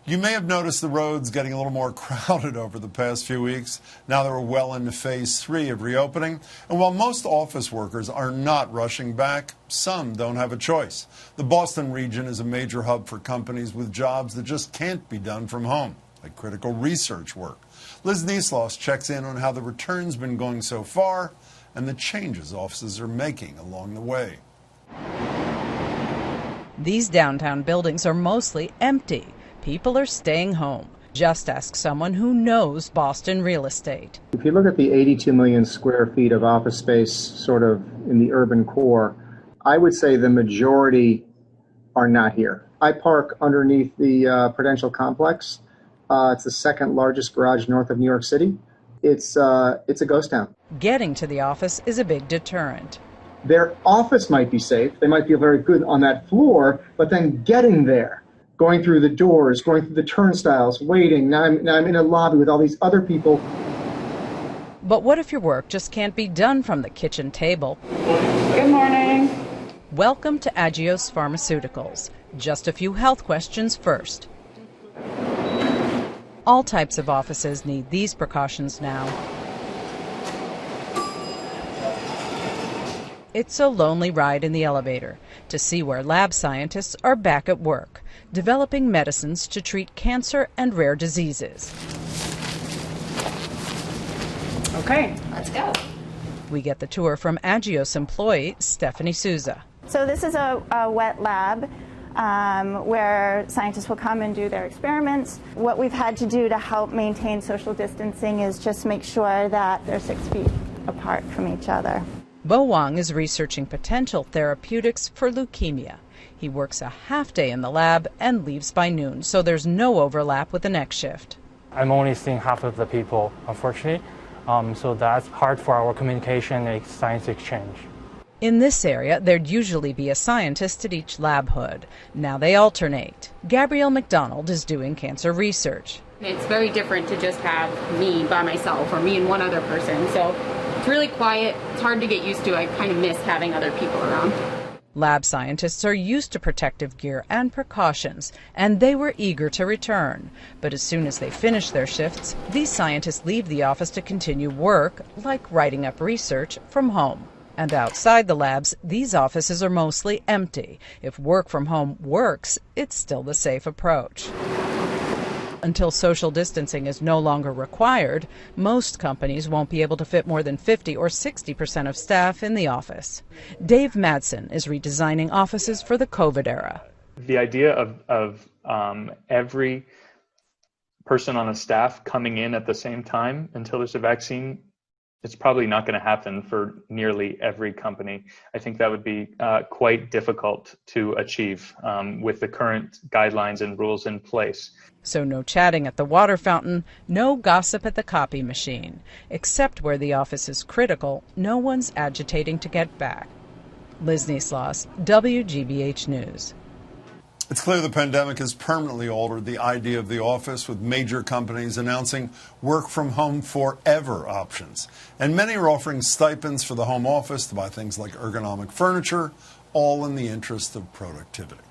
You may have noticed the roads getting a little more crowded over the past few weeks, now that we're well into phase 3 of reopening. And while most office workers are not rushing back, some don't have a choice. The Boston region is a major hub for companies with jobs that just can't be done from home, like critical research work. Liz Neisloss checks in on how the return's been going so far and the changes offices are making along the way. These downtown buildings are mostly empty. People are staying home. Just ask someone who knows Boston real estate. If you look at the 82 million square feet of office space sort of in the urban core, I would say the majority are not here. I park underneath the Prudential Complex. It's the second largest garage north of New York City. It's a ghost town. Getting to the office is a big deterrent. Their office might be safe. They might feel very good on that floor, but then getting there, going through the doors, going through the turnstiles, waiting. Now I'm in a lobby with all these other people. But what if your work just can't be done from the kitchen table? Good morning. Welcome to Agios Pharmaceuticals. Just a few health questions first. All types of offices need these precautions now. It's a lonely ride in the elevator to see where lab scientists are back at work, developing medicines to treat cancer and rare diseases. Okay, let's go. We get the tour from Agios employee Stephanie Souza. So this is a wet lab where scientists will come and do their experiments. What we've had to do to help maintain social distancing is just make sure that they're 6 feet apart from each other. Bo Wang is researching potential therapeutics for leukemia. He works a half day in the lab and leaves by noon, so there's no overlap with the next shift. I'm only seeing half of the people, unfortunately, so that's hard for our communication and science exchange. In this area, there'd usually be a scientist at each lab hood. Now they alternate. Gabrielle McDonald is doing cancer research. It's very different to just have me by myself or me and one other person. So it's really quiet. It's hard to get used to. I kind of miss having other people around. Lab scientists are used to protective gear and precautions, and they were eager to return. But as soon as they finish their shifts, these scientists leave the office to continue work, like writing up research, from home. And outside the labs, these offices are mostly empty. If work from home works, it's still the safe approach. Until social distancing is no longer required, most companies won't be able to fit more than 50 or 60% of staff in the office. Dave Madsen is redesigning offices for the COVID era. The idea of every person on a staff coming in at the same time until there's a vaccine, it's probably not going to happen for nearly every company. I think that would be quite difficult to achieve with the current guidelines and rules in place. So no chatting at the water fountain, no gossip at the copy machine. Except where the office is critical, no one's agitating to get back. Liz Neisloss, WGBH News. It's clear the pandemic has permanently altered the idea of the office, with major companies announcing work from home forever options. And many are offering stipends for the home office to buy things like ergonomic furniture, all in the interest of productivity.